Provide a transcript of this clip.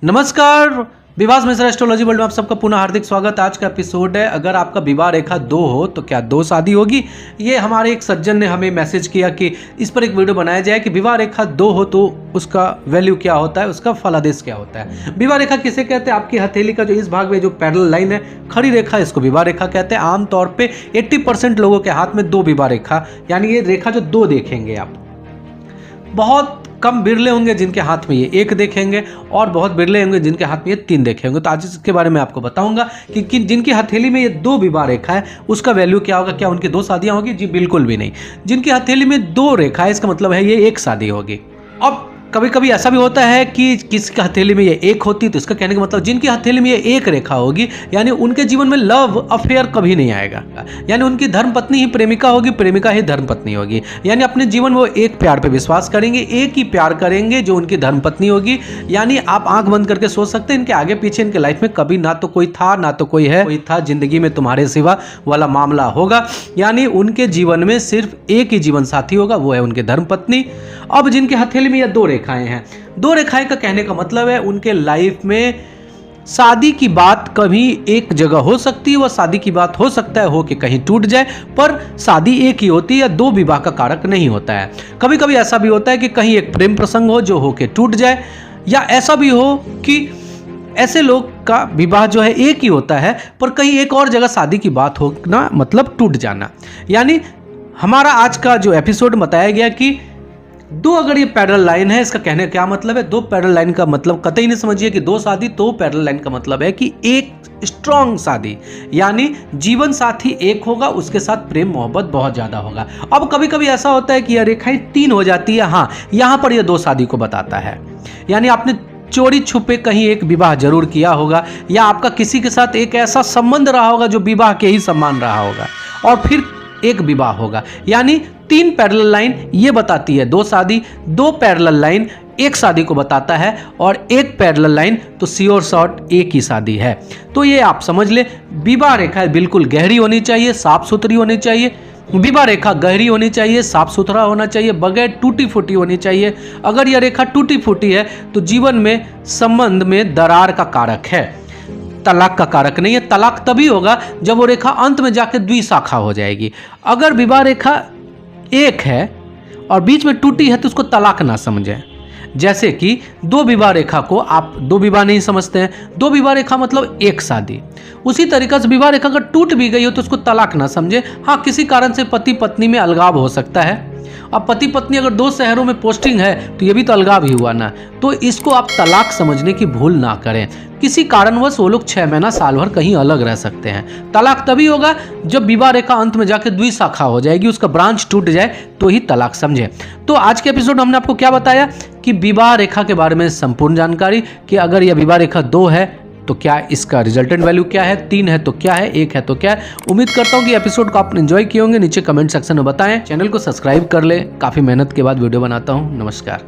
नमस्कार, Vibhas Mishra astrology world में आप सबका पुनः हार्दिक स्वागत। आज का एपिसोड है, अगर आपका विवाह रेखा 2 हो तो क्या 2 शादी होगी। ये हमारे एक सज्जन ने हमें मैसेज किया कि इस पर एक वीडियो बनाया जाए कि विवाह रेखा 2 हो तो उसका वैल्यू क्या होता है, उसका फलादेश क्या होता है। विवाह रेखा किसे कहते हैं? आपकी हथेली का जो इस भाग में जो पैरेलल लाइन है, खड़ी रेखा, इसको विवाह रेखा कहते हैं। आमतौर पर 80% लोगों के हाथ में 2 विवाह रेखा, यानी ये रेखा जो 2 देखेंगे आप। बहुत कम बिरले होंगे जिनके हाथ में ये 1 देखेंगे और बहुत बिरले होंगे जिनके हाथ में ये 3 देखे होंगे। तो आज इसके बारे में आपको बताऊंगा कि जिनकी हथेली में ये 2 विवाह रेखा है उसका वैल्यू क्या होगा। क्या उनकी 2 शादियां होगी? जी बिल्कुल भी नहीं। जिनकी हथेली में 2 रेखा है इसका मतलब है ये 1 शादी होगी। अब कभी कभी ऐसा भी होता है कि किसी हथेली में ये 1 होती, तो इसका कहने का मतलब जिनकी हथेली में ये 1 रेखा होगी यानी उनके जीवन में लव अफेयर कभी नहीं आएगा। यानी उनकी धर्मपत्नी ही प्रेमिका होगी, प्रेमिका ही धर्मपत्नी होगी। यानी अपने जीवन में वो एक प्यार पे विश्वास करेंगे, एक ही प्यार करेंगे जो उनकी धर्मपत्नी होगी। यानी आप आंख बंद करके सोच सकते हैं इनके आगे पीछे इनके लाइफ में कभी ना तो कोई था ना तो कोई है, कोई था जिंदगी में तुम्हारे सिवा वाला मामला होगा। यानी उनके जीवन में सिर्फ एक ही जीवन साथी होगा, वो है उनके धर्मपत्नी। अब जिनके हथेली में ये 2 रेखाएं हैं, 2 रेखाएं का कहने का मतलब है उनके लाइफ में शादी की बात कभी एक जगह हो सकती है, वह शादी की बात हो सकता है हो कि कहीं टूट जाए, पर शादी एक ही होती है या 2 विवाह का कारक नहीं होता है। कभी कभी ऐसा भी होता है कि कहीं एक प्रेम प्रसंग हो जो हो के टूट जाए, या ऐसा भी हो कि ऐसे लोग का विवाह जो है एक ही होता है पर कहीं एक और जगह शादी की बात होना मतलब टूट जाना। यानी हमारा आज का जो एपिसोड बताया गया कि 2 अगर ये पैरेलल लाइन है, इसका कहने का क्या मतलब है? 2 पैरेलल लाइन का मतलब कतई नहीं समझिए कि 2 शादी, तो पैरेलल लाइन का मतलब है कि एक स्ट्रॉन्ग शादी, यानी जीवन साथी एक होगा, उसके साथ प्रेम मोहब्बत बहुत ज्यादा होगा। अब कभी कभी ऐसा होता है कि यह रेखाएं 3 हो जाती है। हाँ, यहां पर यह 2 शादी को बताता है। यानी आपने चोरी छुपे कहीं एक विवाह जरूर किया होगा, या आपका किसी के साथ एक ऐसा संबंध रहा होगा जो विवाह के ही समान रहा होगा, और फिर एक विवाह होगा। यानी 3 पैरेलल लाइन ये बताती है 2 शादी, 2 पैरेलल लाइन 1 शादी को बताता है, और 1 पैरेलल लाइन तो श्योर शॉर्ट एक ही शादी है। तो ये आप समझ ले, विवाह रेखा बिल्कुल गहरी होनी चाहिए, साफ सुथरी होनी चाहिए। विवाह रेखा गहरी होनी चाहिए, साफ सुथरा होना चाहिए, बगैर टूटी फूटी होनी चाहिए। अगर यह रेखा टूटी फूटी है तो जीवन में संबंध में दरार का कारक है, तलाक का कारक नहीं है। तलाक तभी होगा जब वो रेखा अंत में जाके द्विशाखा हो जाएगी। अगर विवाह रेखा 1 है और बीच में टूटी है तो उसको तलाक ना समझें। जैसे कि 2 विवाह रेखा को आप 2 विवाह नहीं समझते हैं, 2 विवाह रेखा मतलब 1 शादी। उसी तरीके से विवाह रेखा अगर टूट भी गई हो तो उसको तलाक ना समझे। हाँ, किसी कारण से पति पत्नी में अलगाव हो सकता है। अब पति पत्नी अगर 2 शहरों में पोस्टिंग है तो ये भी तो अलगाव ही हुआ ना, तो इसको आप तलाक समझने की भूल ना करें। किसी कारणवश वो लोग 6 महीना साल भर कहीं अलग रह सकते हैं। तलाक तभी होगा जब विवाह रेखा अंत में जाके द्विशाखा हो जाएगी, उसका ब्रांच टूट जाए तो ही तलाक समझे। तो आज के एपिसोड में हमने आपको क्या बताया कि विवाह रेखा के बारे में संपूर्ण जानकारी, कि अगर यह विवाह रेखा 2 है तो क्या इसका रिजल्टेंट वैल्यू क्या है, 3 है तो क्या है, 1 है तो क्या है। उम्मीद करता हूँ कि एपिसोड को आपने एंजॉय किए होंगे। नीचे कमेंट सेक्शन में बताएं, चैनल को सब्सक्राइब कर ले, काफ़ी मेहनत के बाद वीडियो बनाता हूँ। नमस्कार।